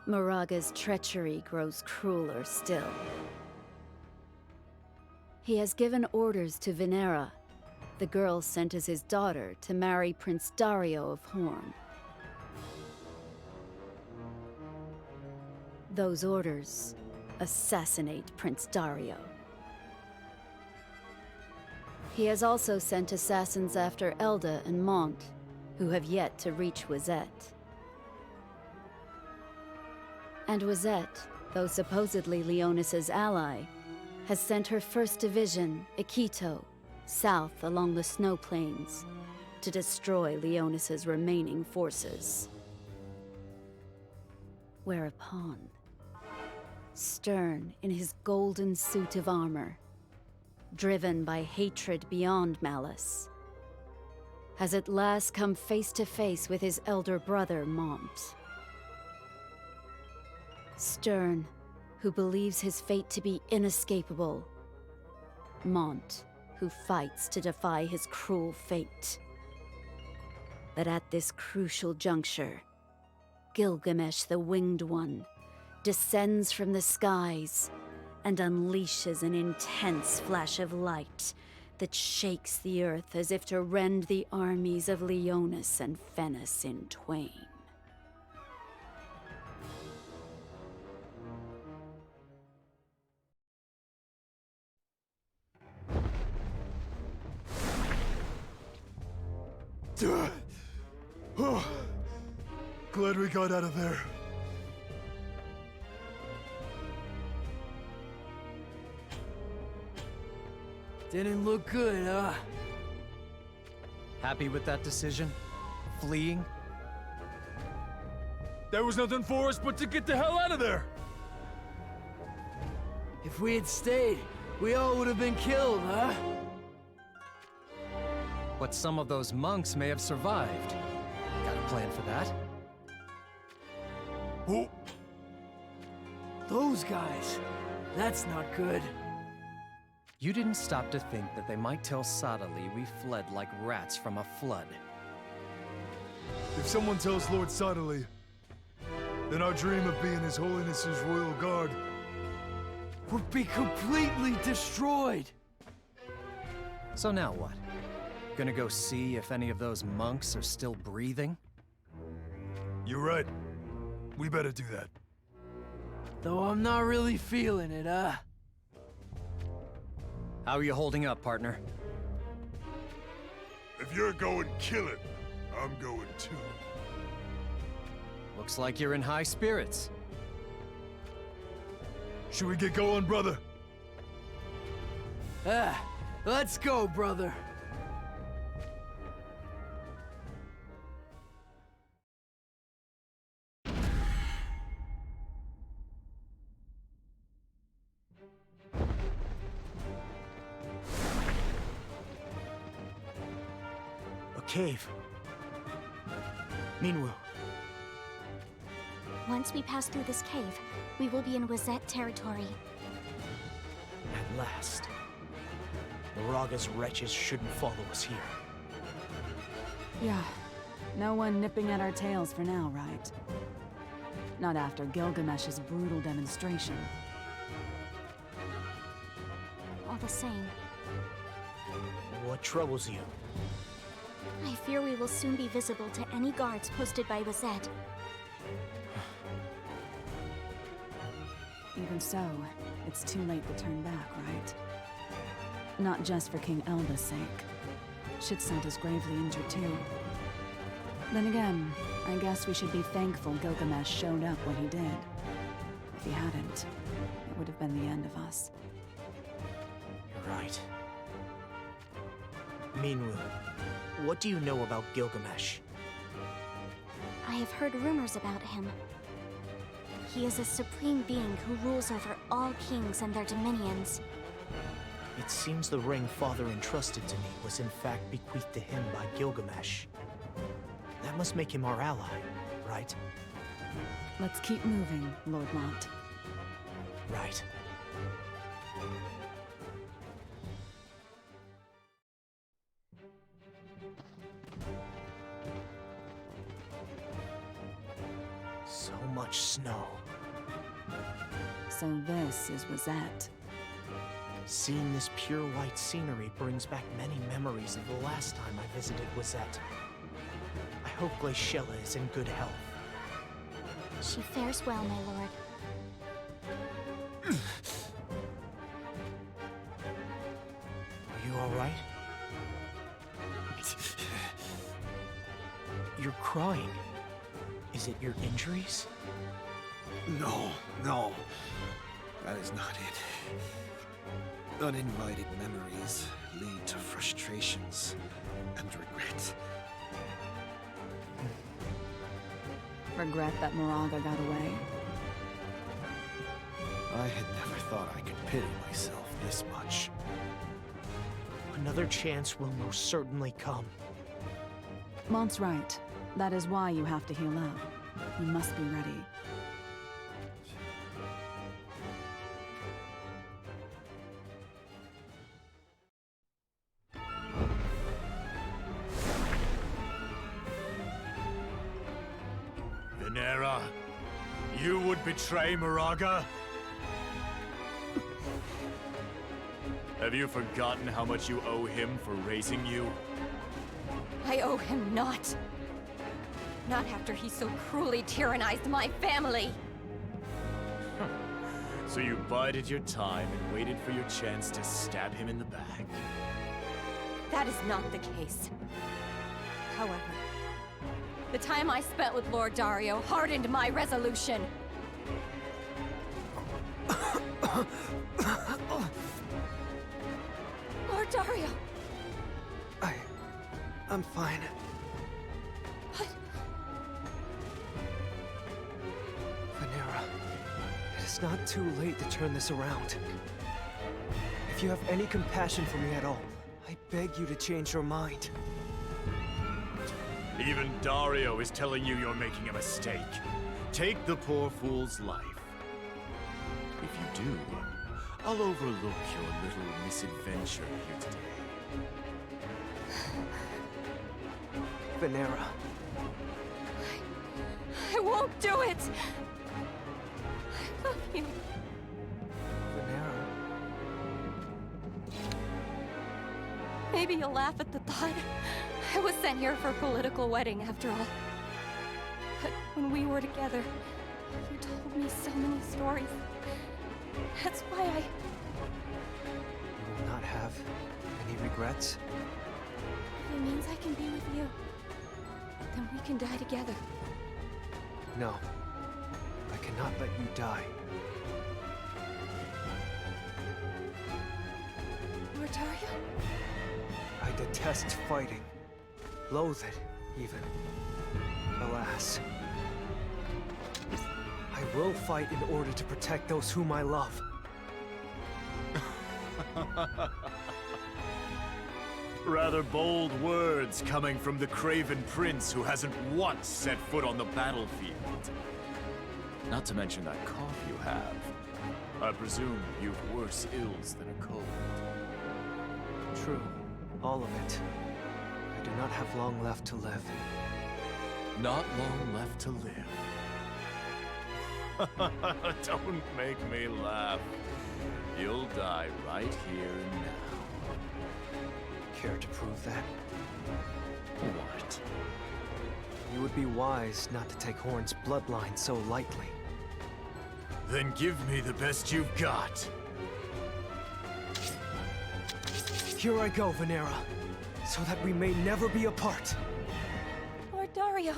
Moraga's treachery grows crueler still. He has given orders to Venera, the girl sent as his daughter, to marry Prince Dario of Horn. Those orders: assassinate Prince Dario. He has also sent assassins after Elda and Mont, who have yet to reach Wazette. And Wazette, though supposedly Leonis's ally, has sent her 1st Division, Ikito, south along the snow plains to destroy Leonis's remaining forces. Whereupon, Stern, in his golden suit of armor, driven by hatred beyond malice, has at last come face to face with his elder brother, Mont. Stern, who believes his fate to be inescapable. Mont, who fights to defy his cruel fate. But at this crucial juncture, Gilgamesh the Winged One descends from the skies and unleashes an intense flash of light that shakes the earth as if to rend the armies of Leonis and Fennis in twain. Glad we got out of there. Didn't look good, huh? Happy with that decision? Fleeing? There was nothing for us but to get the hell out of there! If we had stayed, we all would have been killed, huh? But some of those monks may have survived. Got a plan for that? Who? Those guys. That's not good. You didn't stop to think that they might tell Sadali we fled like rats from a flood. If someone tells Lord Sadali, then our dream of being His Holiness's royal guard Would be completely destroyed. So now what? Gonna go see if any of those monks are still breathing? You're right. We better do that. Though I'm not really feeling it, huh? How are you holding up, partner? If you're going kill it, I'm going too. Looks like you're in high spirits. Should we get going, brother? Let's go, brother. Cave. Meanwhile, Once we pass through this cave, we will be in Wazette territory. at last. Moraga's wretches shouldn't follow us here. Yeah, no one nipping at our tails for now, right? Not after Gilgamesh's brutal demonstration. All the same, What troubles you? I fear we will soon be visible to any guards posted by Wazette. Even so, it's too late to turn back, right? Not just for King Elda's sake. Shitsent is gravely injured too. Then again, I guess we should be thankful Gilgamesh showed up when he did. If he hadn't, it would have been the end of us. You're right. Meanwhile, what do you know about Gilgamesh? I have heard rumors about him. He is a supreme being who rules over all kings and their dominions. It seems the ring Father entrusted to me was in fact bequeathed to him by Gilgamesh. That must make him our ally, right? Let's keep moving, Lord Mont. Right. So much much snow. So this is Rosette. Seeing this pure white scenery brings back many memories of the last time I visited Wazette. I hope Glaciella is in good health. She fares well, my lord. Are you alright? You're crying. Is it your injuries? No, no. That is not it. Uninvited memories lead to frustrations and regret. Regret that Moraga got away. I had never thought I could pity myself this much. Another chance will most certainly come. Mont's right. That is why you have to heal up. You must be ready. Venera, you would betray Moraga? Have you forgotten how much you owe him for raising you? I owe him not. Not after he so cruelly tyrannized my family. So you bided your time and waited for your chance to stab him in the back. That is not the case. However, the time I spent with Lord Dario hardened my resolution. Lord Dario! I'm fine. What? Venera, it is not too late to turn this around. If you have any compassion for me at all, I beg you to change your mind. Even Dario is telling you you're making a mistake. Take the poor fool's life. If you do, I'll overlook your little misadventure here today. Venera. I won't do it! I love you. Venera. Maybe you'll laugh at the thought. I was sent here for a political wedding, after all. But when we were together, you told me so many stories. That's why I... You will not have any regrets? If it means I can be with you, then we can die together. No. I cannot let you die. Lord Dario? I detest fighting. Loathe it, even. Alas. I will fight in order to protect those whom I love. Rather bold words coming from the craven prince who hasn't once set foot on the battlefield. Not to mention that cough you have. I presume you've worse ills than a cold. True. All of it. I do not have long left to live. Not long left to live. Don't make me laugh. You'll die right here and now. Care to prove that? What? You would be wise not to take Horn's bloodline so lightly. Then give me the best you've got. Here I go, Venera, so that we may never be apart. Lord Dario.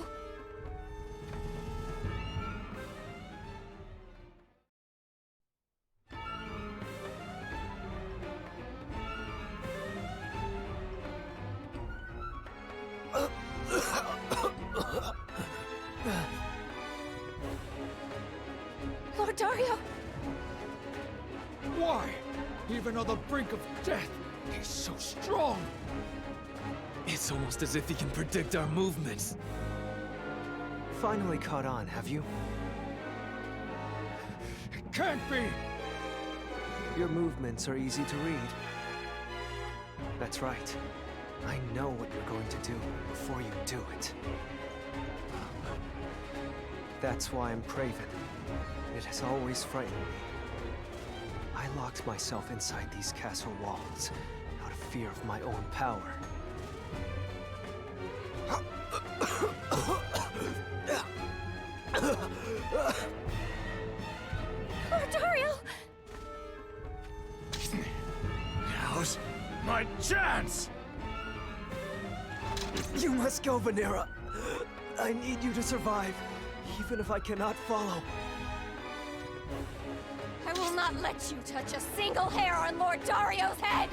Lord Dario! Why? Even on the brink of death, he's so strong! It's almost as if he can predict our movements. Finally caught on, have you? It can't be! Your movements are easy to read. That's right. I know what you're going to do before you do it. That's why I'm craven. It has always frightened me. I locked myself inside these castle walls out of fear of my own power. Dario! Now's my chance! You must go, Vanera. I need you to survive, even if I cannot follow. I will not let you touch a single hair on Lord Dario's head!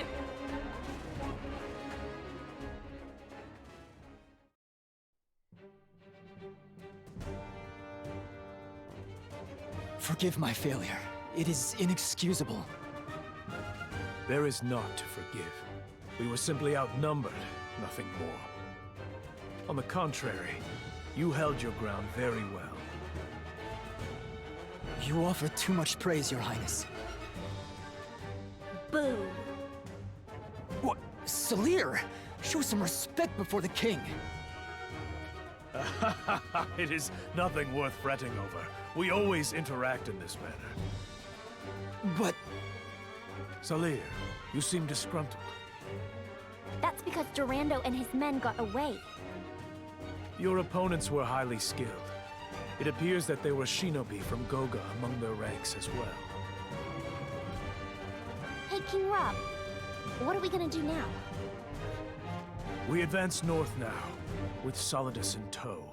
Forgive my failure. It is inexcusable. There is naught to forgive. We were simply outnumbered, nothing more. On the contrary, you held your ground very well. You offer too much praise, Your Highness. Boo! What? Salir! Show some respect before the king! It is nothing worth fretting over. We always interact in this manner. But... Salir, you seem disgruntled. That's because Durando and his men got away. Your opponents were highly skilled. It appears that there were shinobi from Goga among their ranks as well. Hey, King Rob. What are we gonna do now? We advance north now, with Solidus in tow.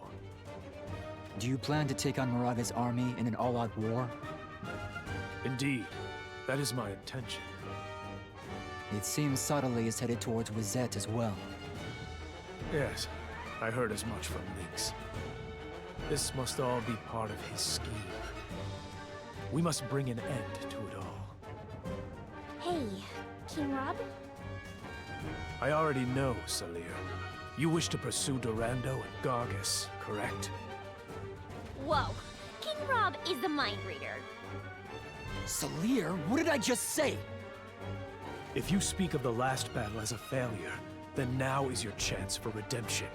do you plan to take on Moraga's army in an all-out war? Indeed, that is my intention. It seems Sadali is headed towards Wizet as well. Yes, I heard as much from Lynx. This must all be part of his scheme. We must bring an end to it all. Hey, King Rob? I already know, Salir. You wish to pursue Durando and Gargus, correct? Whoa, King Rob is the mind reader. Salir, what did I just say? If you speak of the last battle as a failure, then now is your chance for redemption.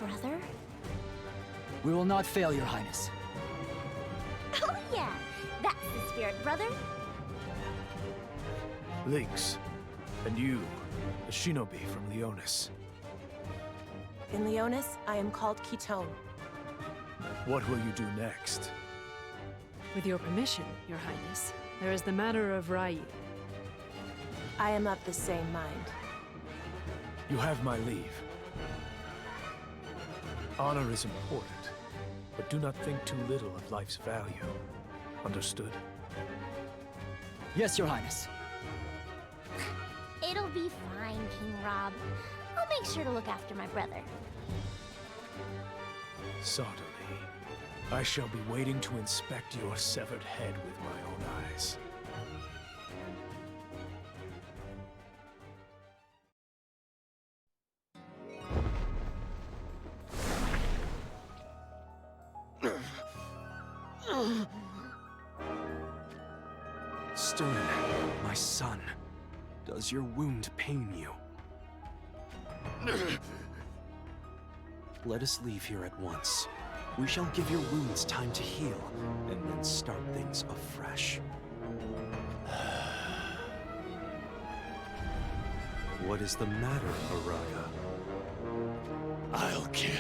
Brother? We will not fail, Your Highness. Oh yeah, that's the spirit, brother. Lynx, and you, the shinobi from Leonis. In Leonis, I am called Kitone. What will you do next? With your permission, Your Highness, there is the matter of Ryu. I am of the same mind. You have my leave. Honor is important, but do not think too little of life's value. Understood? Yes, Your Highness. It'll be fine, King Rob. I'll make sure to look after my brother. Certainly. I shall be waiting to inspect your severed head with my own eyes. Stern, my son, does your wound pain you? Let us leave here at once. We shall give your wounds time to heal, and then start things afresh. What is the matter, Moraga? I'll kill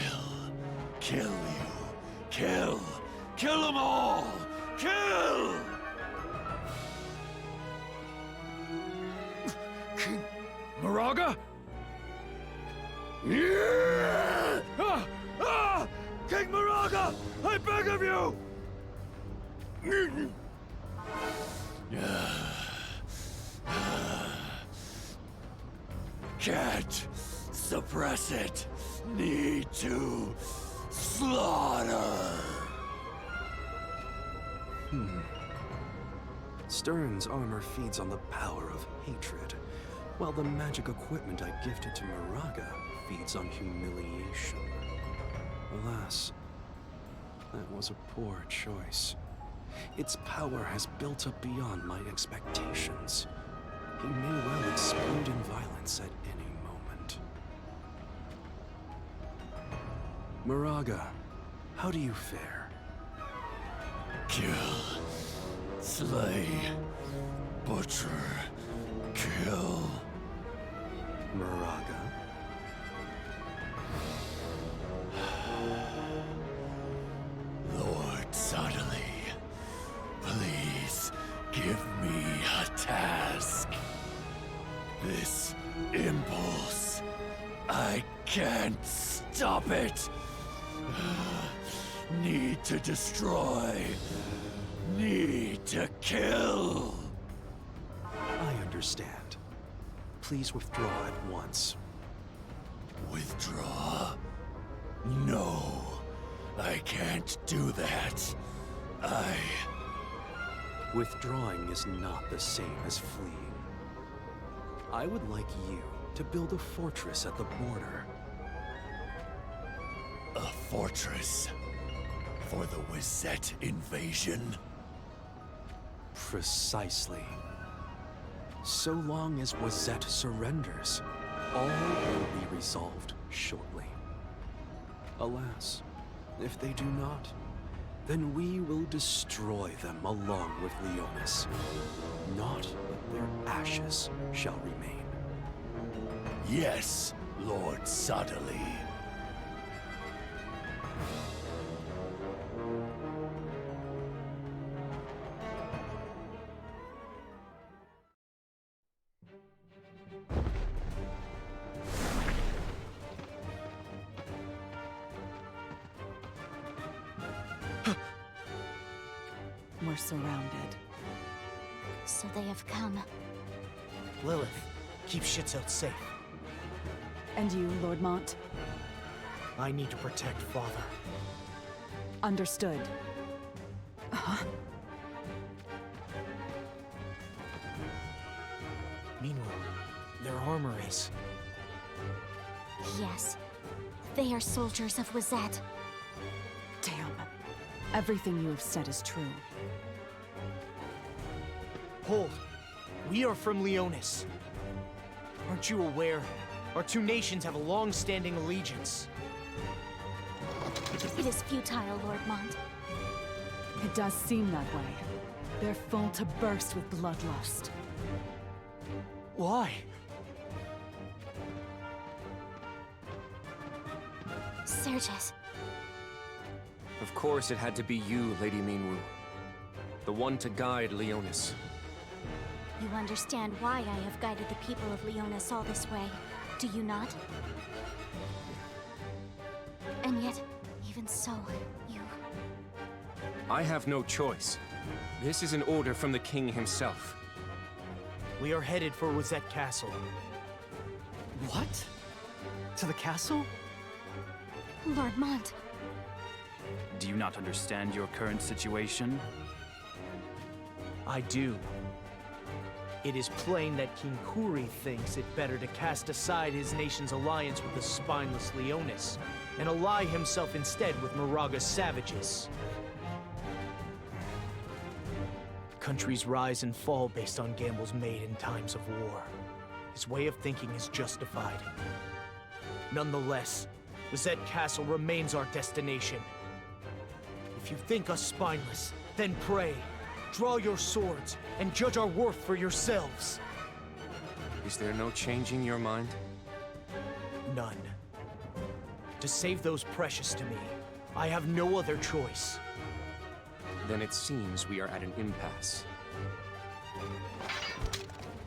you, kill them all, kill! King Moraga? King Moraga! I beg of you! Can't suppress it. Need to slaughter. Stern's armor feeds on the power of hatred, while the magic equipment I gifted to Moraga feeds on humiliation. Alas, that was a poor choice. Its power has built up beyond my expectations. He may well explode in violence at any moment. Moraga, How do you fare? Kill, slay, butcher, kill. Moraga? Lord Suddenly, please give me a task. This impulse, I can't stop it. Need to destroy. Need to kill. I understand. Please withdraw at once. Withdraw? No, I can't do that. Withdrawing is not the same as fleeing. I would like you to build a fortress at the border. A fortress for the Wizette invasion? Precisely. So long as Wizette surrenders, all will be resolved shortly. Alas, if they do not, then we will destroy them along with Leonis. Not that their ashes shall remain. Yes, Lord Suddenly. We're surrounded. So they have come. Lilith, keep Shitzote safe. And you, Lord Mont? I need to protect Father. Understood. Meanwhile, their armor is... Yes. They are soldiers of Wizette. Damn. Everything you have said is true. Hold. We are from Leonis. Aren't you aware? Our two nations have a long-standing allegiance. It is futile, Lord Mont. It does seem that way. They're full to burst with bloodlust. Why? Sergius. Of course it had to be you, Lady Minwu. The one to guide Leonis. You understand why I have guided the people of Leonis all this way, do you not? And yet, even so, you... I have no choice. This is an order from the king himself. We are headed for Wizette Castle. What? To the castle? Lord Mont. Do you not understand your current situation? I do. It is plain that King Kuri thinks it better to cast aside his nation's alliance with the spineless Leonis, and ally himself instead with Moraga's savages. Countries rise and fall based on gambles made in times of war. His way of thinking is justified. Nonetheless, Wizette Castle remains our destination. If you think us spineless, then pray. Draw your swords, and judge our worth for yourselves. Is there no changing your mind? None. To save those precious to me, I have no other choice. Then it seems we are at an impasse.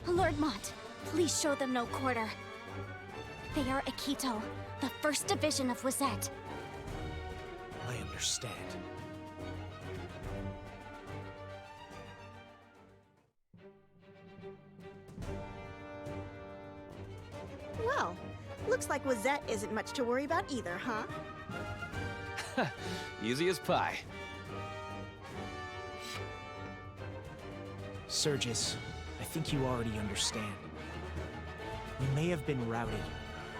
Lord Mont, please show them no quarter. They are Akito, the 1st Division of Wizette. I understand. Well, looks like Wizette isn't much to worry about either, huh? Easy as pie. Sergius, I think you already understand. We may have been routed,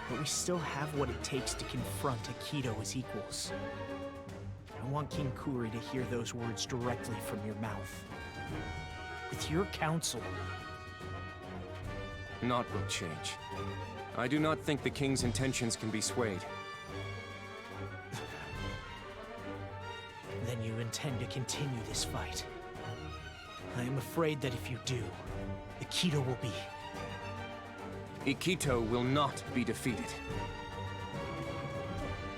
but we still have what it takes to confront Akito as equals. I want King Kuri to hear those words directly from your mouth. With your counsel... Naught will change. I do not think the king's intentions can be swayed. intend to continue this fight. I am afraid that if you do, Akito will be... Akito will not be defeated.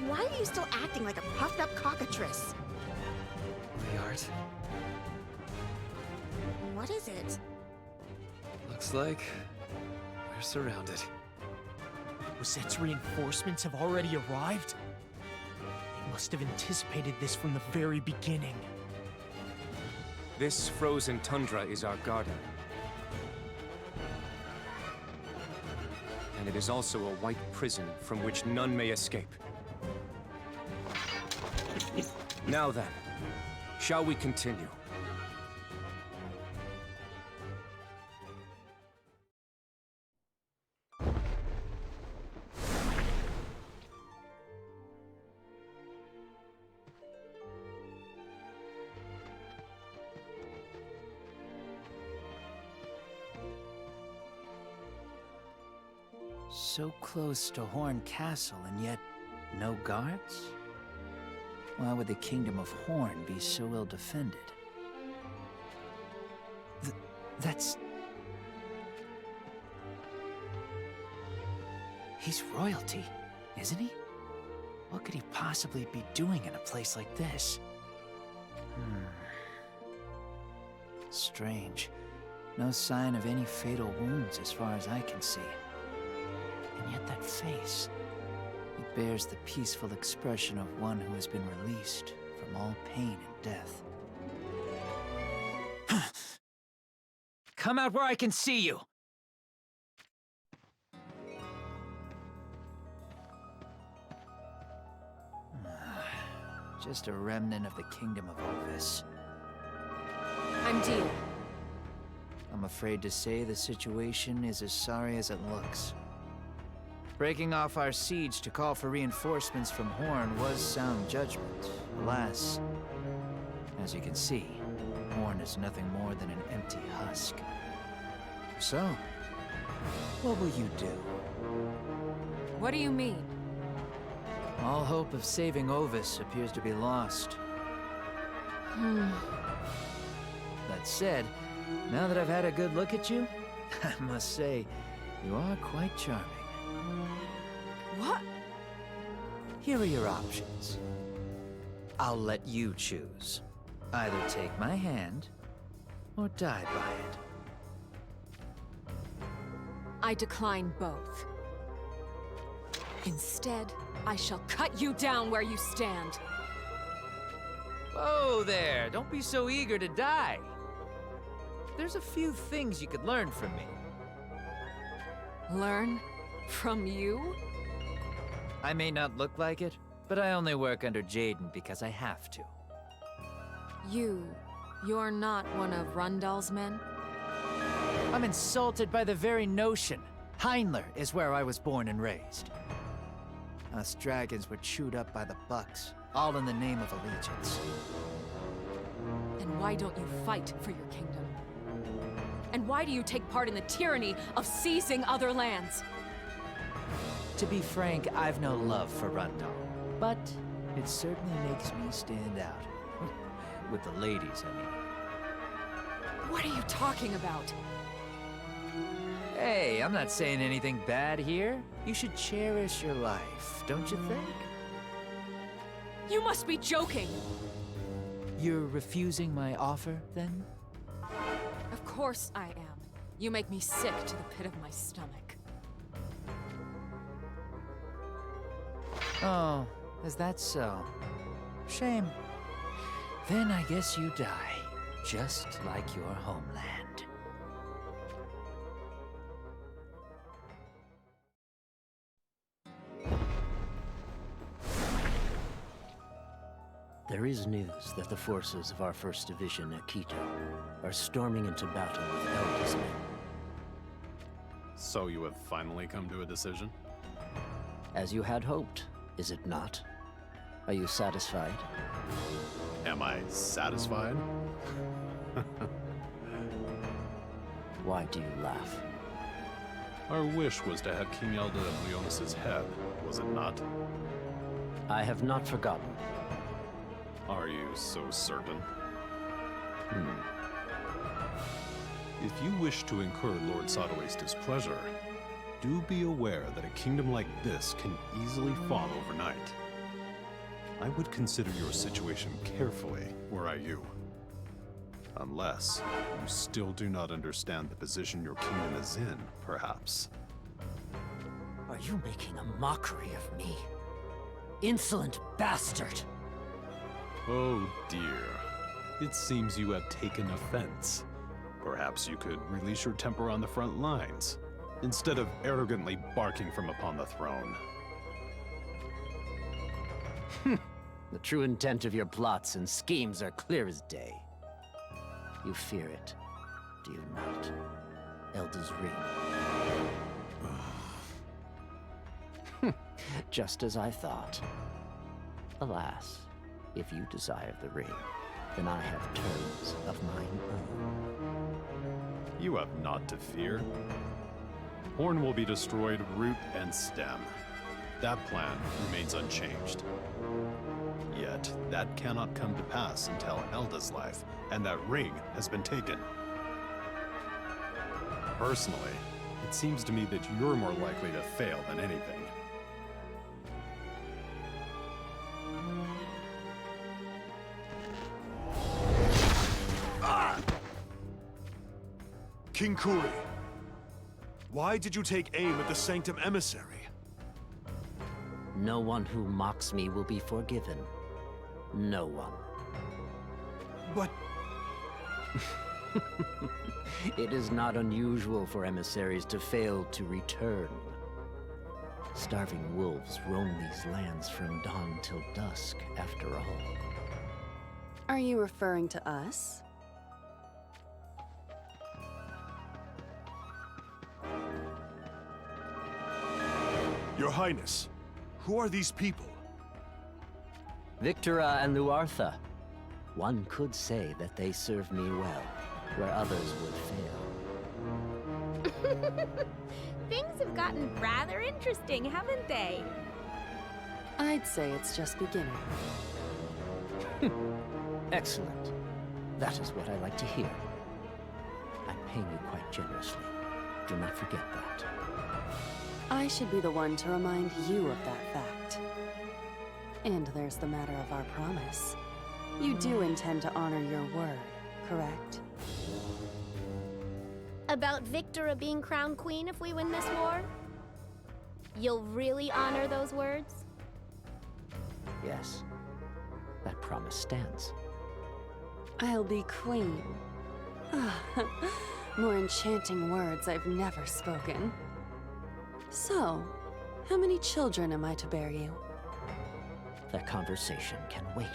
Why are you still acting like a puffed-up cockatrice? We aren't. What is it? Looks like we're surrounded. Rosette's reinforcements have already arrived? They must have anticipated this from the very beginning. This frozen tundra is our garden. And it is also a white prison from which none may escape. Now then, shall we continue? So close to Horn Castle, and yet no guards? Why would the Kingdom of Horn be so ill defended? That's... He's royalty, isn't he? What could he possibly be doing in a place like this? Strange. No sign of any fatal wounds as far as I can see. And yet that face, it bears the peaceful expression of one who has been released from all pain and death. Come out where I can see you! Just a remnant of the Kingdom of Ovis. I'm Dia. I'm afraid to say the situation is as sorry as it looks. Breaking off our siege to call for reinforcements from Horn was sound judgment. Alas, as you can see, Horn is nothing more than an empty husk. So, what will you do? What do you mean? All hope of saving Ovis appears to be lost. That said, now that I've had a good look at you, I must say, you are quite charming. What? Here are your options. I'll let you choose. Either take my hand, or die by it. I decline both. Instead, I shall cut you down where you stand. Whoa there! Don't be so eager to die. There's a few things you could learn from me. Learn? From you? I may not look like it, but I only work under Jaden because I have to. You're not one of Rundal's men? I'm insulted by the very notion. Heinler is where I was born and raised. Us dragons were chewed up by the Bucks, all in the name of allegiance. Then why don't you fight for your kingdom? And why do you take part in the tyranny of seizing other lands? To be frank, I've no love for Rundal, but it certainly makes me stand out. With the ladies, I mean. What are you talking about? Hey, I'm not saying anything bad here. You should cherish your life, don't you think? You must be joking! You're refusing my offer, then? Of course I am. You make me sick to the pit of my stomach. Oh, is that so? Shame. Then I guess you die, just like your homeland. There is news that the forces of our 1st Division at Quito are storming into battle with Elda's men. So you have finally come to a decision? As you had hoped, is it not? Are you satisfied? Am I satisfied? Why do you laugh? Our wish was to have King Elda at Leonis' head, was it not? I have not forgotten. Are you so certain? If you wish to incur Lord Sodaway's displeasure, do be aware that a kingdom like this can easily fall overnight. I would consider your situation carefully, were I you. Unless you still do not understand the position your kingdom is in, perhaps. Are you making a mockery of me? Insolent bastard! Oh dear. It seems you have taken offense. Perhaps you could release your temper on the front lines, instead of arrogantly barking from upon the throne. The true intent of your plots and schemes are clear as day. You fear it, do you not? Elda's ring. Just as I thought. Alas, if you desire the ring, then I have terms of mine own. You have naught to fear. Horn will be destroyed root and stem. That plan remains unchanged. Yet, that cannot come to pass until Elda's life and that ring has been taken. Personally, it seems to me that you're more likely to fail than anything. King Kuri, why did you take aim at the Sanctum Emissary? No one who mocks me will be forgiven. No one. But... It is not unusual for emissaries to fail to return. Starving wolves roam these lands from dawn till dusk, after all. Are you referring to us? Your Highness, who are these people? Victora and Luartha. One could say that they serve me well, where others would fail. Things have gotten rather interesting, haven't they? I'd say it's just beginning. Excellent. That is what I like to hear. I'm paying you quite generously. Do not forget that. I should be the one to remind you of that fact. And there's the matter of our promise. You do intend to honor your word, correct? About Victora being crowned queen if we win this war? You'll really honor those words? Yes. That promise stands. I'll be queen. More enchanting words I've never spoken. So, how many children am I to bear you? That conversation can wait.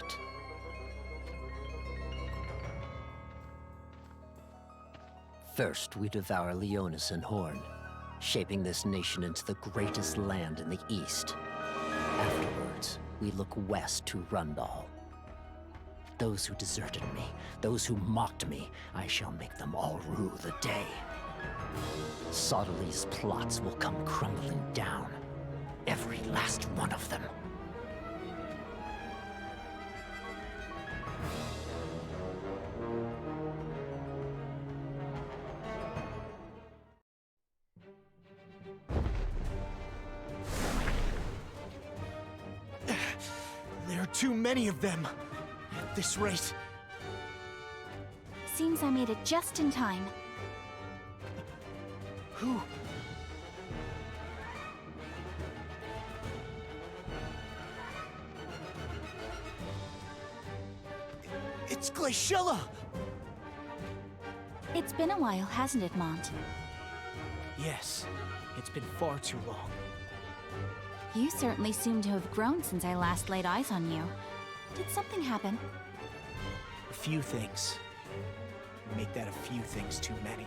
First, we devour Leonis and Horn, shaping this nation into the greatest land in the East. Afterwards, we look west to Rundal. Those who deserted me, those who mocked me, I shall make them all rue the day. Sodali's plots will come crumbling down. Every last one of them. There are too many of them. At this rate. Seems I made it just in time. Who? It's Glaciella! It's been a while, hasn't it, Mont? Yes, it's been far too long. You certainly seem to have grown since I last laid eyes on you. Did something happen? A few things. Make that a few things too many.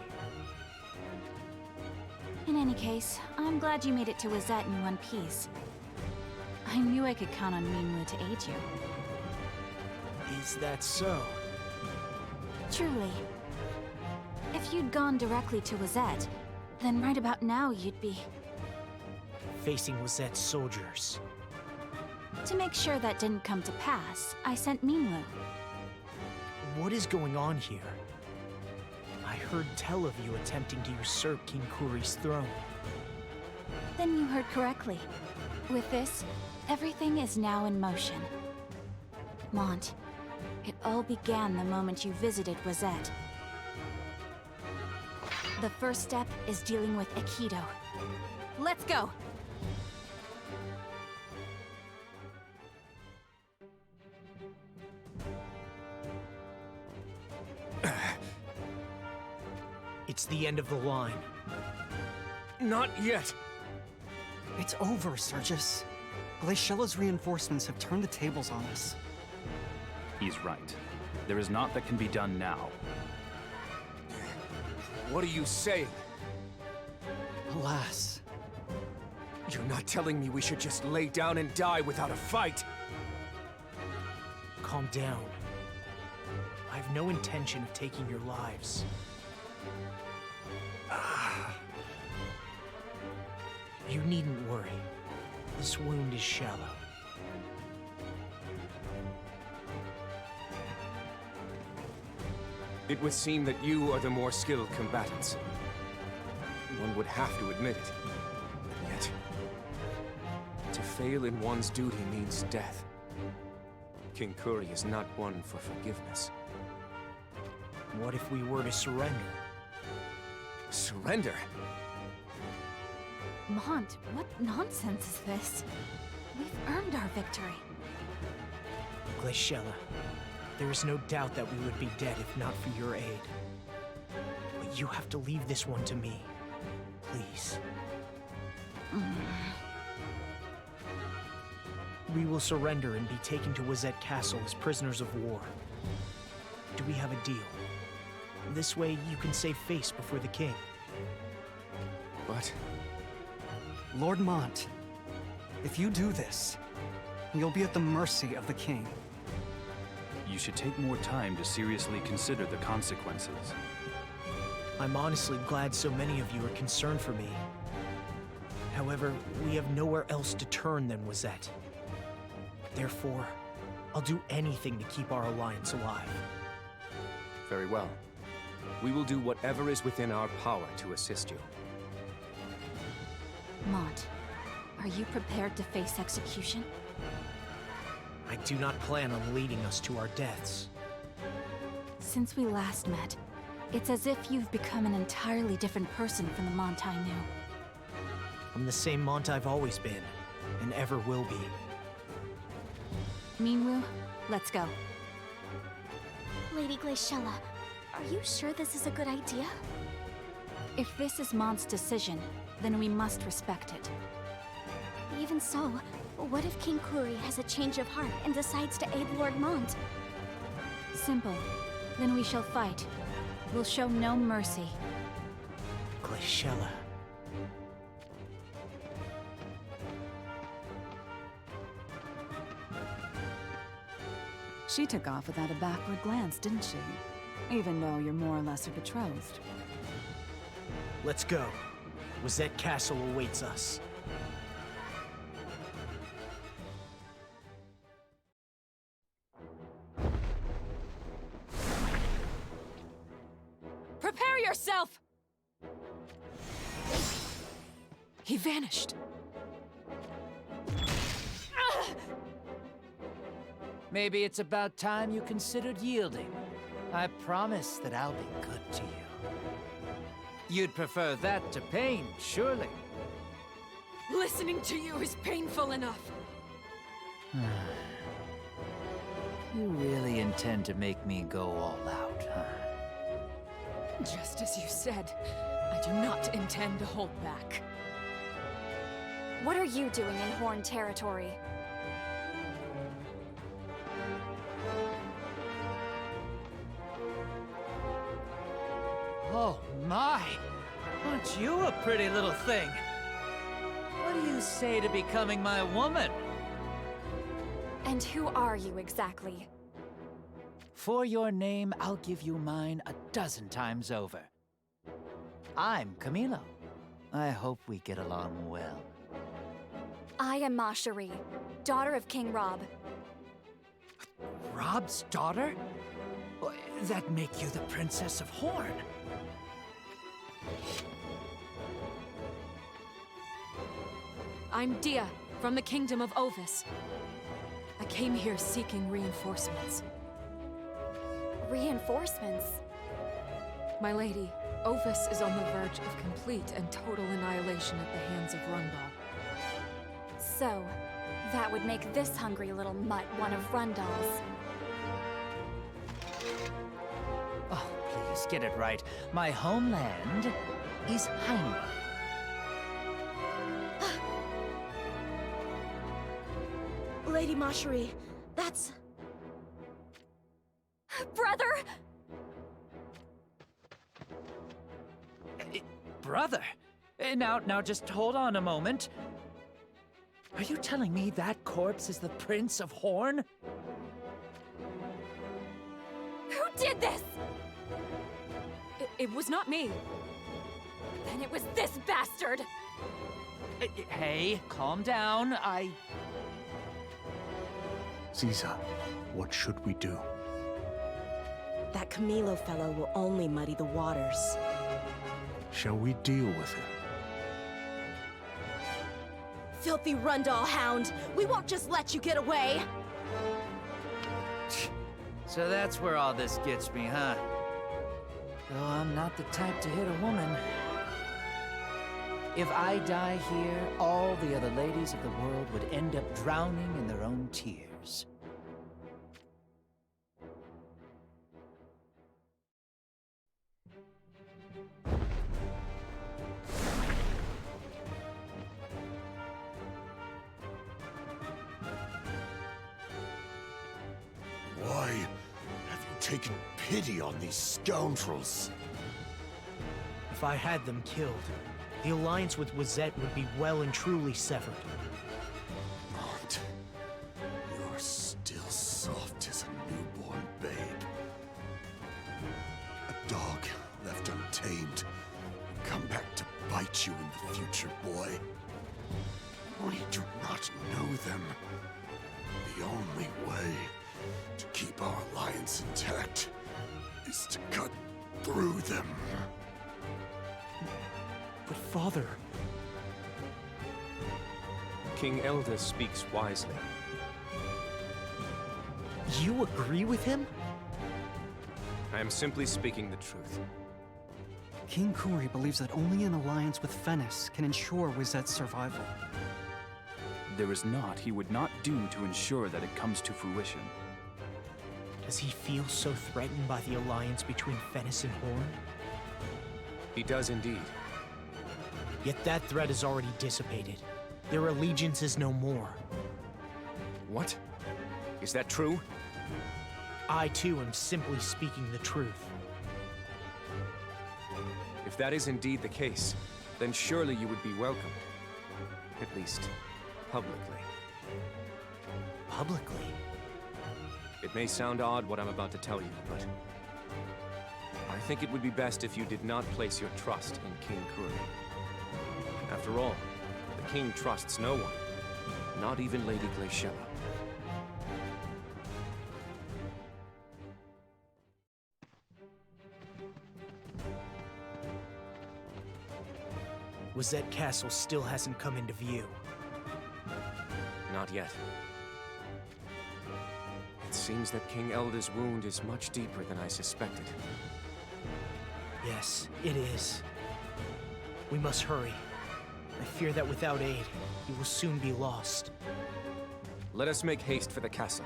In any case, I'm glad you made it to Wizette in one piece. I knew I could count on Minwu to aid you. Is that so? Truly. If you'd gone directly to Wizette, then right about now you'd be... facing Wizette's soldiers. To make sure that didn't come to pass, I sent Minwu. What is going on here? I heard tell of you attempting to usurp King Kuri's throne. Then you heard correctly. With this, everything is now in motion. Mont, it all began the moment you visited Wazette. The first step is dealing with Aikido. Let's go! It's the end of the line. Not yet! It's over, Sergius. Glaciela's reinforcements have turned the tables on us. He's right. There is naught that can be done now. What are you saying? Alas. You're not telling me we should just lay down and die without a fight? Calm down. I have no intention of taking your lives. You needn't worry. This wound is shallow. It would seem that you are the more skilled combatants. One would have to admit it. And yet, to fail in one's duty means death. King Kuri is not one for forgiveness. What if we were to surrender? Surrender? Mont, what nonsense is this? We've earned our victory. Glaciela, there is no doubt that we would be dead if not for your aid. But you have to leave this one to me. Please. We will surrender and be taken to Wazette Castle as prisoners of war. Do we have a deal? This way you can save face before the king. But... Lord Mont, if you do this, you'll be at the mercy of the king. You should take more time to seriously consider the consequences. I'm honestly glad so many of you are concerned for me. However, we have nowhere else to turn than Wazette. Therefore, I'll do anything to keep our alliance alive. Very well. We will do whatever is within our power to assist you. Mont, are you prepared to face execution? I do not plan on leading us to our deaths. Since we last met, it's as if you've become an entirely different person from the Mont I knew. I'm the same Mont I've always been, and ever will be. Minwu, let's go. Lady Glaciela, are you sure this is a good idea? If this is Mont's decision, then we must respect it. Even so, what if King Kuri has a change of heart and decides to aid Lord Mont? Simple. Then we shall fight. We'll show no mercy. Glaciela. She took off without a backward glance, didn't she? Even though you're more or less her betrothed. Let's go. Wazette Castle awaits us. Prepare yourself! He vanished. Maybe it's about time you considered yielding. I promise that I'll be good to you. You'd prefer that to pain, surely. Listening to you is painful enough. You really intend to make me go all out, huh? Just as you said, I do not intend to hold back. What are you doing in Horn territory? Oh my! Aren't you a pretty little thing? What do you say to becoming my woman? And who are you exactly? For your name, I'll give you mine 12 times over. I'm Camilo. I hope we get along well. I am Mashari, daughter of King Rob. Rob's daughter? That make you the Princess of Horn. I'm Dia, from the Kingdom of Ovis. I came here seeking reinforcements. Reinforcements? My lady, Ovis is on the verge of complete and total annihilation at the hands of Rundal. So, that would make this hungry little mutt one of Rundal's. Oh, please, get it right. My homeland is Heimler. Lady Mashari, that's... Brother! Brother? Now just hold on a moment. Are you telling me that corpse is the Prince of Horn? Who did this? It was not me. Then it was this bastard! Hey, calm down. Ziza, what should we do? That Camilo fellow will only muddy the waters. Shall we deal with him? Filthy Rundal hound! We won't just let you get away! So that's where all this gets me, huh? Though I'm not the type to hit a woman. If I die here, all the other ladies of the world would end up drowning in their own tears. Why have you taken pity on these scoundrels? If I had them killed, the alliance with Wazette would be well and truly severed. Mont, you're still soft as a newborn babe. A dog left untamed will come back to bite you in the future, boy. We do not know them. The only way to keep our alliance intact is to cut through them. But father... King Elder speaks wisely. You agree with him? I am simply speaking the truth. King Kuri believes that only an alliance with Fennis can ensure Wizette's survival. There is naught he would not do to ensure that it comes to fruition. Does he feel so threatened by the alliance between Fennis and Horn? He does indeed. Yet that threat is already dissipated. Their allegiance is no more. What? Is that true? I, too, am simply speaking the truth. If that is indeed the case, then surely you would be welcomed. At least, publicly. Publicly? It may sound odd what I'm about to tell you, but... I think it would be best if you did not place your trust in King Kuri. After all, the king trusts no one, not even Lady Glaciella. Wazette Castle still hasn't come into view. Not yet. It seems that King Elder's wound is much deeper than I suspected. Yes, it is. We must hurry. I fear that without aid, he will soon be lost. Let us make haste for the castle.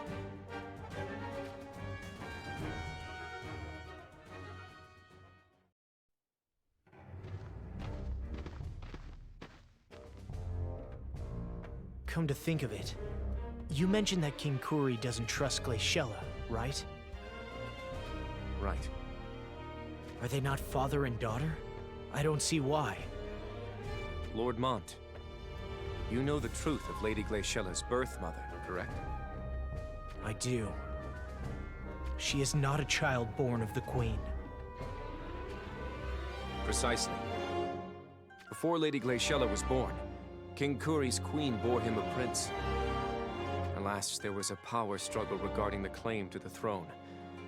Come to think of it, you mentioned that King Kuri doesn't trust Glaciella, right? Right. Are they not father and daughter? I don't see why. Lord Mont, you know the truth of Lady Glaciella's birth mother, correct? I do. She is not a child born of the Queen. Precisely. Before Lady Glaciella was born, King Kuri's queen bore him a prince. Alas, there was a power struggle regarding the claim to the throne,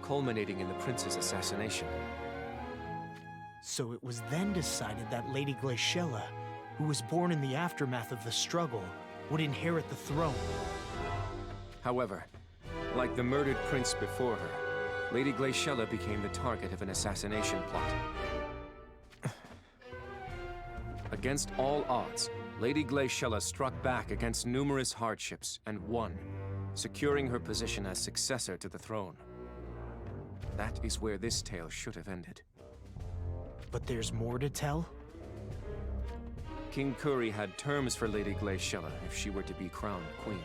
culminating in the prince's assassination. So it was then decided that Lady Glaciella, who was born in the aftermath of the struggle, would inherit the throne. However, like the murdered prince before her, Lady Glaciella became the target of an assassination plot. Against all odds, Lady Glaciella struck back against numerous hardships and won, securing her position as successor to the throne. That is where this tale should have ended. But there's more to tell? King Kuri had terms for Lady Glaciella if she were to be crowned queen.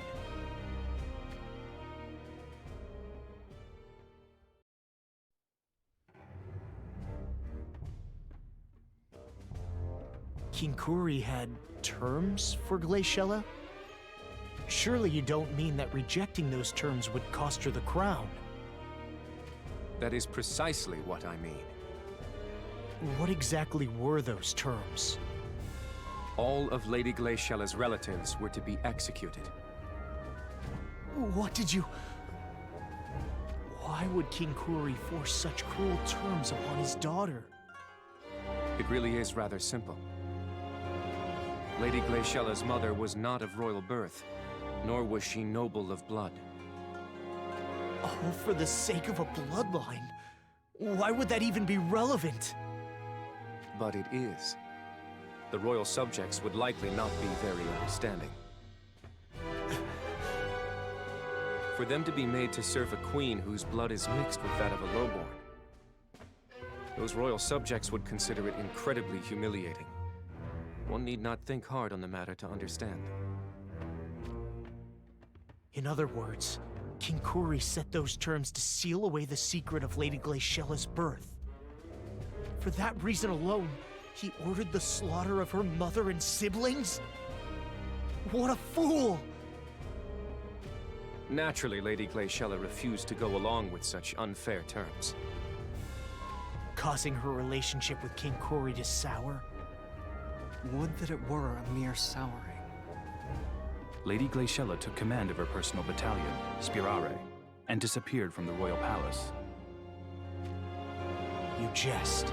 King Kuri had terms for Glaciella? Surely you don't mean that rejecting those terms would cost her the crown? That is precisely what I mean. What exactly were those terms? All of Lady Glaciella's relatives were to be executed. What did you... Why would King Kuri force such cruel terms upon his daughter? It really is rather simple. Lady Glaciella's mother was not of royal birth, nor was she noble of blood. All for the sake of a bloodline? Why would that even be relevant? But it is. The royal subjects would likely not be very understanding. For them to be made to serve a queen whose blood is mixed with that of a lowborn, those royal subjects would consider it incredibly humiliating. One need not think hard on the matter to understand. In other words, King Kuri set those terms to seal away the secret of Lady Glaciella's birth. For that reason alone, he ordered the slaughter of her mother and siblings? What a fool! Naturally, Lady Glaciella refused to go along with such unfair terms. Causing her relationship with King Kuri to sour? Would that it were a mere souring. Lady Glaciella took command of her personal battalion, Spirare, and disappeared from the royal palace. You jest.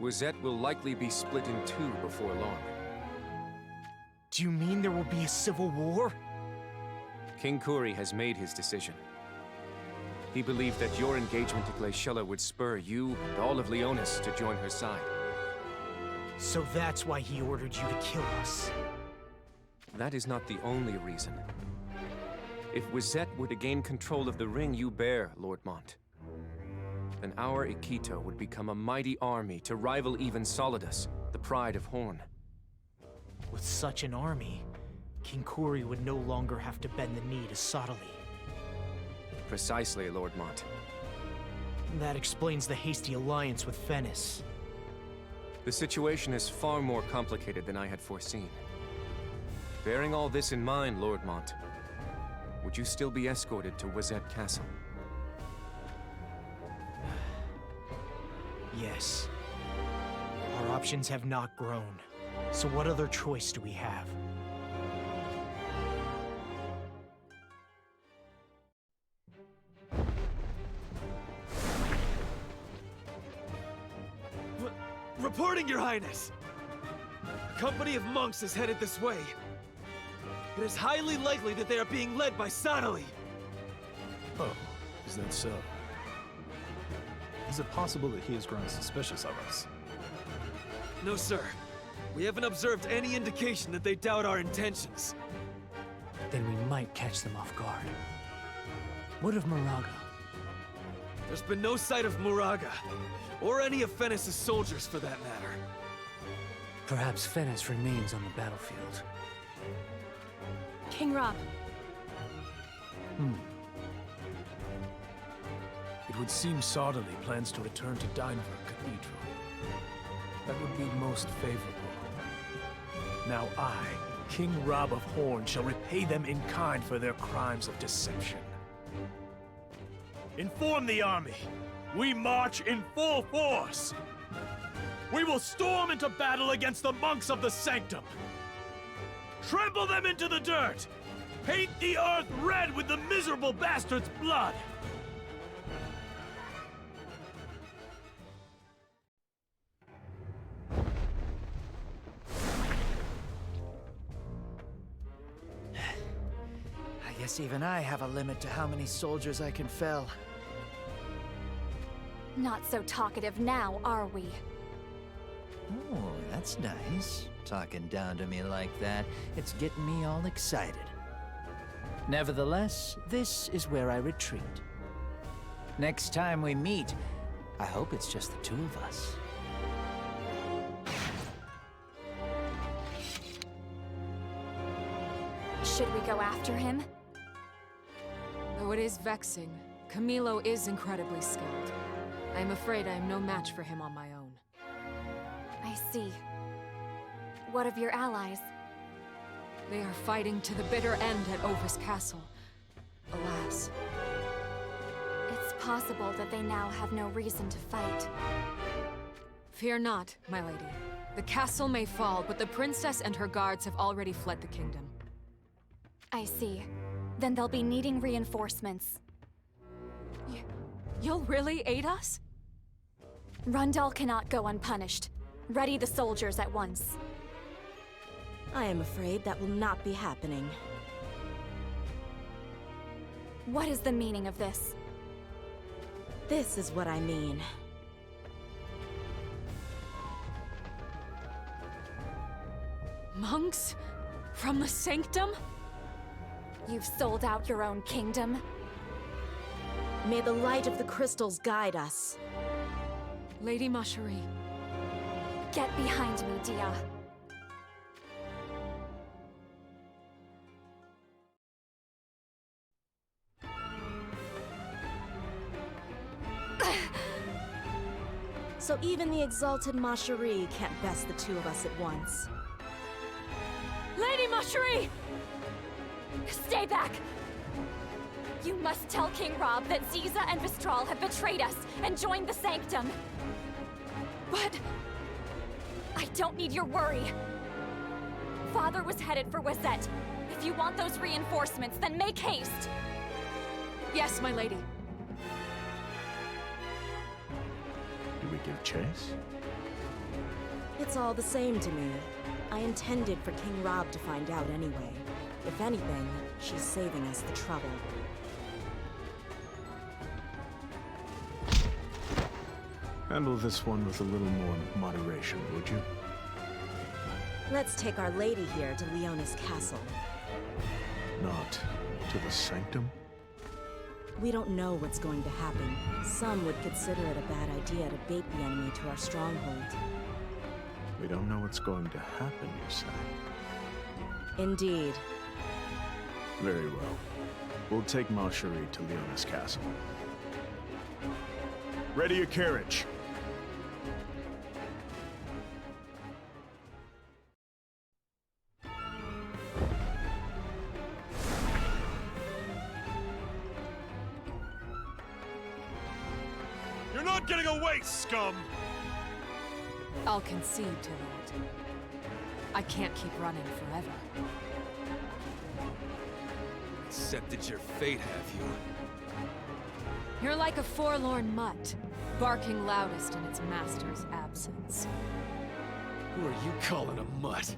Wizette will likely be split in two before long. Do you mean there will be a civil war? King Kuri has made his decision. He believed that your engagement to Glaciella would spur you and all of Leonis to join her side. So that's why he ordered you to kill us. That is not the only reason. If Wizette were to gain control of the ring you bear, Lord Mont, then our Ikito would become a mighty army to rival even Solidus, the pride of Horn. With such an army, King Kuri would no longer have to bend the knee to Sodali. Precisely, Lord Mont. That explains the hasty alliance with Fennis. The situation is far more complicated than I had foreseen. Bearing all this in mind, Lord Mont, would you still be escorted to Wizette Castle? Yes. Our options have not grown. So what other choice do we have? Reporting, Your Highness! A company of monks is headed this way. It is highly likely that they are being led by Sodali. Oh, is that so? Is it possible that he has grown suspicious of us? No, sir. We haven't observed any indication that they doubt our intentions. Then we might catch them off guard. What of Moraga? There's been no sight of Moraga, or any of Fennis' soldiers for that matter. Perhaps Fennis remains on the battlefield. King Rob. It would seem Sodali plans to return to Denver Cathedral. That would be most favorable. Now I, King Rob of Horn, shall repay them in kind for their crimes of deception. Inform the army! We march in full force! We will storm into battle against the monks of the Sanctum. Trample them into the dirt! Paint the earth red with the miserable bastard's blood! I guess even I have a limit to how many soldiers I can fell. Not so talkative now, are we? Oh, that's nice. Talking down to me like that. It's getting me all excited. Nevertheless, this is where I retreat. Next time we meet, I hope it's just the two of us. Should we go after him? Though it is vexing, Camilo is incredibly skilled. I am afraid I am no match for him on my own. I see. What of your allies? They are fighting to the bitter end at Ovis Castle. Alas. It's possible that they now have no reason to fight. Fear not, my lady. The castle may fall, but the princess and her guards have already fled the kingdom. I see. Then they'll be needing reinforcements. You'll really aid us? Rundal cannot go unpunished. Ready the soldiers at once. I am afraid that will not be happening. What is the meaning of this? This is what I mean. Monks? From the Sanctum? You've sold out your own kingdom? May the light of the crystals guide us. Lady Macherie. Get behind me, Dia. So even the exalted Macherie can't best the two of us at once. Lady Macherie! Stay back! You must tell King Rob that Ziza and Vistral have betrayed us and joined the Sanctum. But... I don't need your worry. Father was headed for Wazette. If you want those reinforcements, then make haste. Yes, my lady. Do we give chase? It's all the same to me. I intended for King Rob to find out anyway. If anything, she's saving us the trouble. Handle this one with a little more moderation, would you? Let's take Our Lady here to Leona's castle. Not to the Sanctum? We don't know what's going to happen. Some would consider it a bad idea to bait the enemy to our stronghold. We don't know what's going to happen, you say? Indeed. Very well. We'll take Macherie to Leona's castle. Ready your carriage. You're not getting away, scum! I'll concede to that. I can't keep running forever. Accepted your fate, have you? You're like a forlorn mutt, barking loudest in its master's absence. Who are you calling a mutt?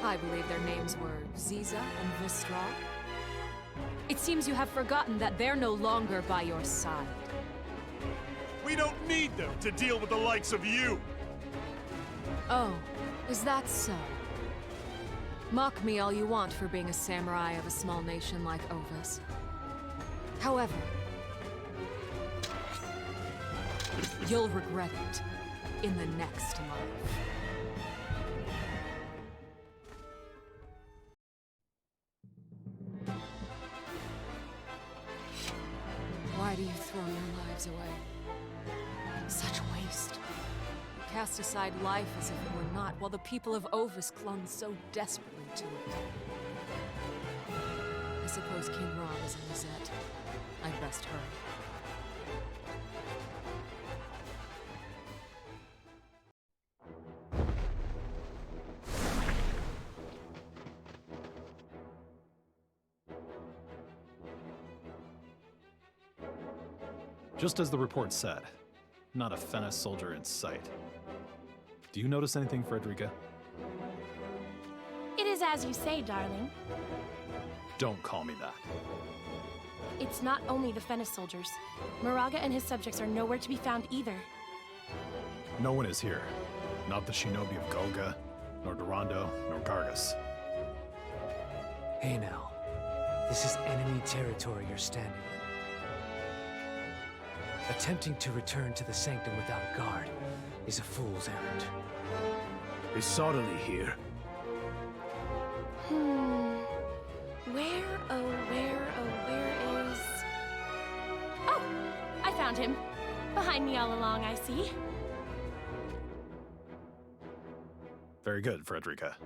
I believe their names were Ziza and Vistral. It seems you have forgotten that they're no longer by your side. We don't need them to deal with the likes of you! Oh, is that so? Mock me all you want for being a samurai of a small nation like Ovis. However, you'll regret it in the next life. Why do you throw your lives away? Such waste. You cast aside life as if it were not, while the people of Ovis clung so desperately to it. I suppose King Rob is in Rosette. I'd best hurry. Just as the report said, not a Fennis soldier in sight. Do you notice anything, Frederica? It is as you say, darling. Don't call me that. It's not only the Fennis soldiers. Moraga and his subjects are nowhere to be found either. No one is here. Not the shinobi of Golga, nor Durando, nor Gargus. Hey now. This is enemy territory you're standing in. Attempting to return to the Sanctum without a guard is a fool's errand. Is Soderly here? Where is... Oh! I found him. Behind me all along, I see. Very good, Frederica.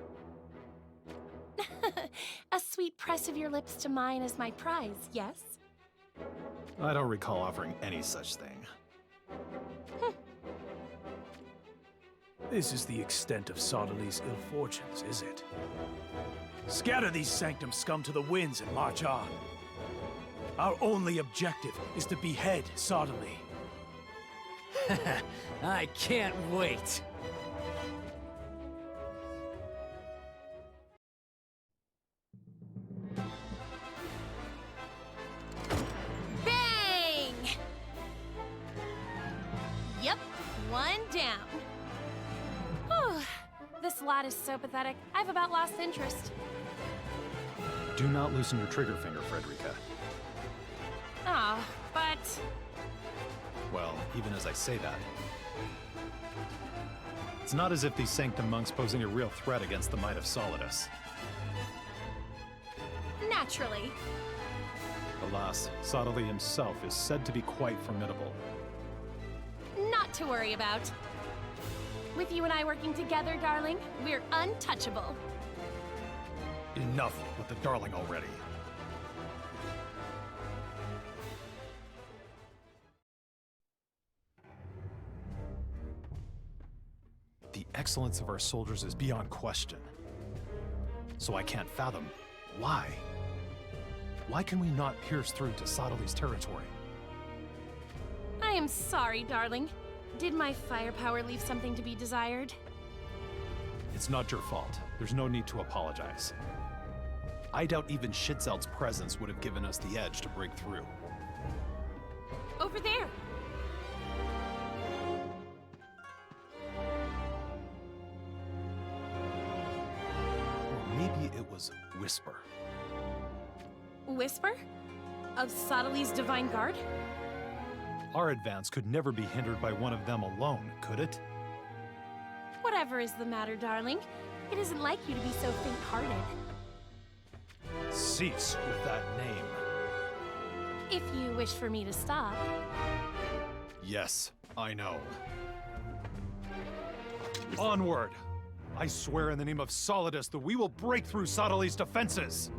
A sweet press of your lips to mine is my prize, yes? I don't recall offering any such thing. This is the extent of Soderly's ill fortunes, is it? Scatter these Sanctum scum to the winds and march on. Our only objective is to behead Soderly. I can't wait! Bang! Yep, one down. Whew. This lad is so pathetic, I've about lost interest. Do not loosen your trigger finger, Frederica. Ah, but... Well, even as I say that, it's not as if these Sanctum monks posing a real threat against the might of Solidus. Naturally. Alas, Soderly himself is said to be quite formidable. Not to worry about. With you and I working together, darling, we're untouchable. Enough with the darling already. The excellence of our soldiers is beyond question. So I can't fathom why. Why can we not pierce through to Soderly's territory? I am sorry, darling. Did my firepower leave something to be desired? It's not your fault. There's no need to apologize. I doubt even Schitzelt's presence would have given us the edge to break through. Over there! Or maybe it was Whisper. Whisper? Of Soderly's Divine Guard? Our advance could never be hindered by one of them alone, could it? Whatever is the matter, darling. It isn't like you to be so faint-hearted. Cease with that name. If you wish for me to stop. Yes, I know. Onward! I swear in the name of Solidus that we will break through Soderly's defenses!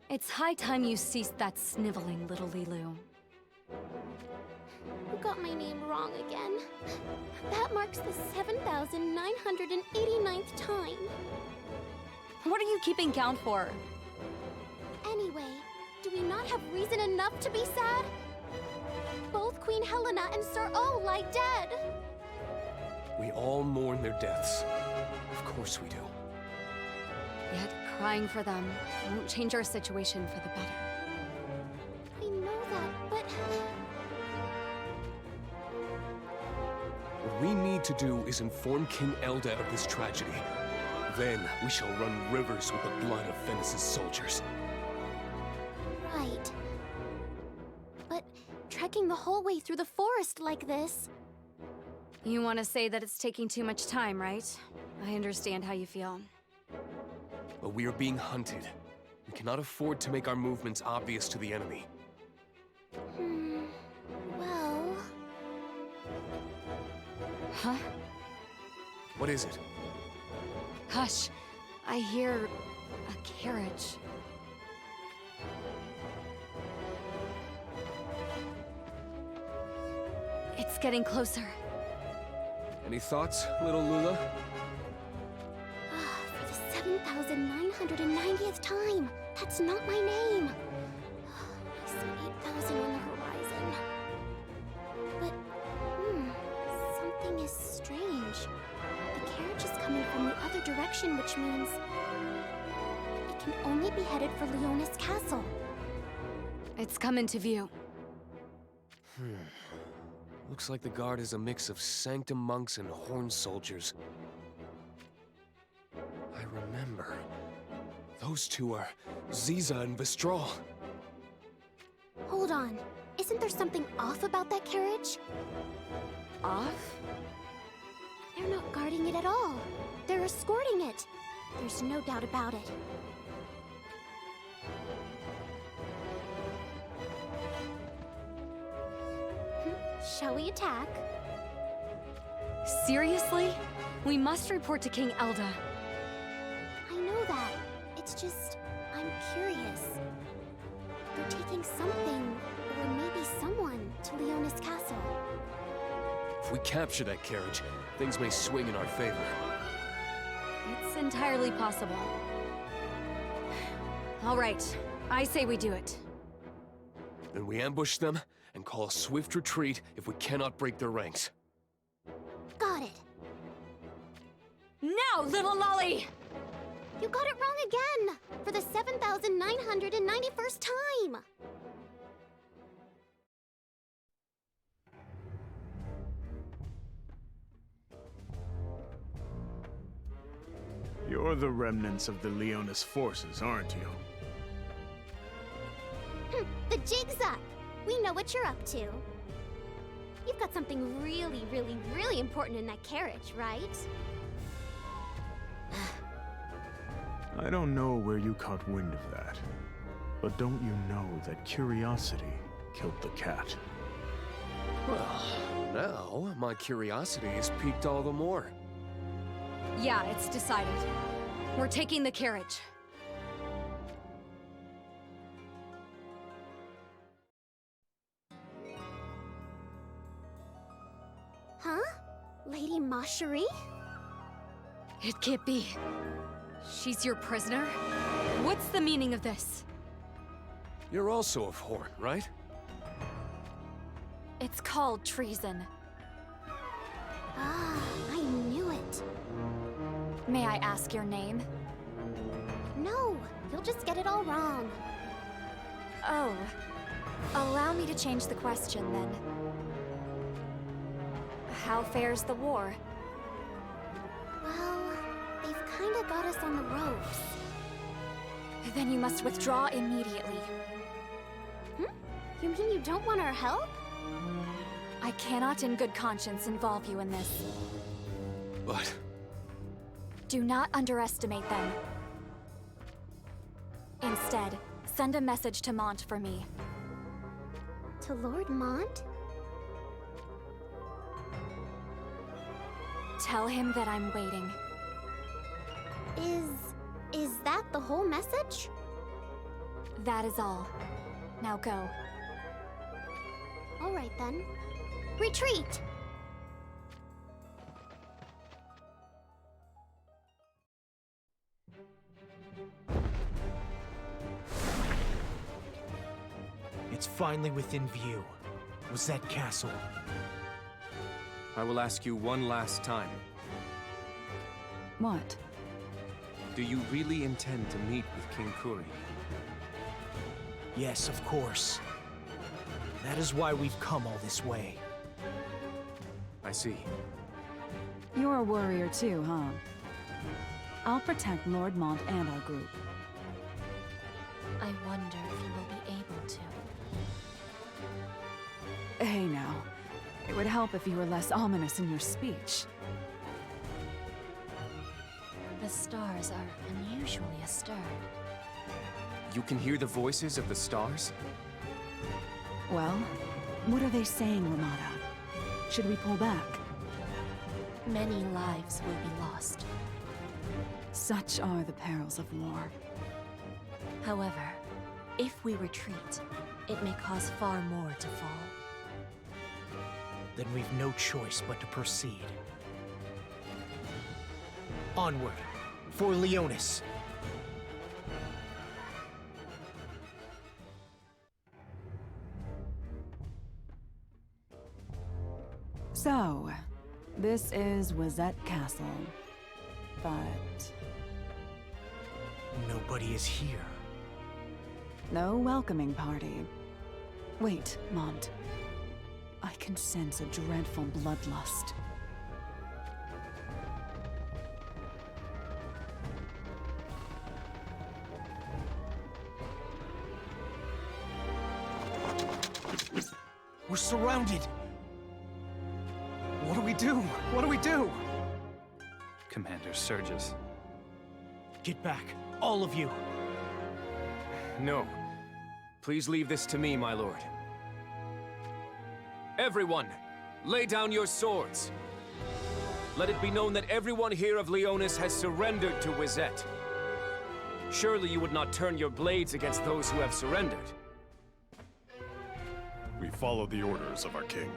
It's high time you ceased that sniveling, little Lilu. You got my name wrong again. That marks the 7,989th time. What are you keeping count for? Anyway, do we not have reason enough to be sad? Both Queen Helena and Sir O lie dead. We all mourn their deaths. Of course we do. Yet crying for them won't change our situation for the better. I know that, but... What we need to do is inform King Elda of this tragedy. Then we shall run rivers with the blood of Fennis' soldiers. Right. But trekking the whole way through the forest like this... You want to say that it's taking too much time, right? I understand how you feel. But we are being hunted. We cannot afford to make our movements obvious to the enemy. Well... Huh? What is it? Hush. I hear a carriage. It's getting closer. Any thoughts, little Lula? For the 7,990th time! That's not my name! I see 8,000 on the horizon. But, something is strange. The carriage is coming from the other direction, which means it can only be headed for Leonis Castle. It's come into view. Looks like the guard is a mix of Sanctum monks and Horn soldiers. I remember. Those two are Ziza and Vistral. Hold on. Isn't there something off about that carriage? Off? They're not guarding it at all. They're escorting it. There's no doubt about it. Shall we attack? Seriously? We must report to King Elda. I know that. It's just, I'm curious. They're taking something, or maybe someone, to Leonis Castle. If we capture that carriage, things may swing in our favor. It's entirely possible. All right, I say we do it. Then we ambush them and call a swift retreat if we cannot break their ranks. Got it. Now, little lolly! You got it wrong again! For the 7,991st time! You're the remnants of the Leonis forces, aren't you? The jig's up! We know what you're up to. You've got something really, really, really important in that carriage, right? I don't know where you caught wind of that, but don't you know that curiosity killed the cat? Well, now my curiosity is piqued all the more. Yeah, it's decided. We're taking the carriage. Huh? Lady Macherie? It can't be. She's your prisoner? What's the meaning of this? You're also of Horn, right? It's called treason. Ah, I knew it. May I ask your name? No, you'll just get it all wrong. Oh. Allow me to change the question, then. How fares the war? Well, they've kinda got us on the ropes. Then you must withdraw immediately. You mean you don't want our help? I cannot in good conscience involve you in this. But... Do not underestimate them. Instead, send a message to Mont for me. To Lord Mont? Tell him that I'm waiting. Is that the whole message? That is all. Now go. All right then. Retreat! It's finally within view. Was that castle? I will ask you one last time. What? Do you really intend to meet with King Kuri? Yes, of course. That is why we've come all this way. I see. You're a warrior too, huh? I'll protect Lord Mont and our group. I wonder if you will be able to. Hey now. It would help if you were less ominous in your speech. The stars are unusually astir. You can hear the voices of the stars? Well, what are they saying, Ramada? Should we pull back? Many lives will be lost. Such are the perils of war. However, if we retreat, it may cause far more to fall. Then we've no choice but to proceed. Onward, for Leonis! So, this is Wizette Castle. But nobody is here. no welcoming party. Wait, Mont. I can sense a dreadful bloodlust. We're surrounded! What do we do? What do we do? Commander Surges. Get back, all of you! No. Please leave this to me, my lord. Everyone, lay down your swords. Let it be known that everyone here of Leonis has surrendered to Wizette. Surely you would not turn your blades against those who have surrendered. We follow the orders of our king.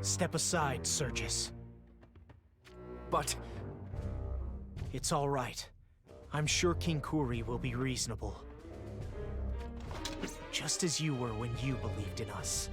Step aside, Surges. But... It's all right. I'm sure King Kuri will be reasonable. Just as you were when you believed in us.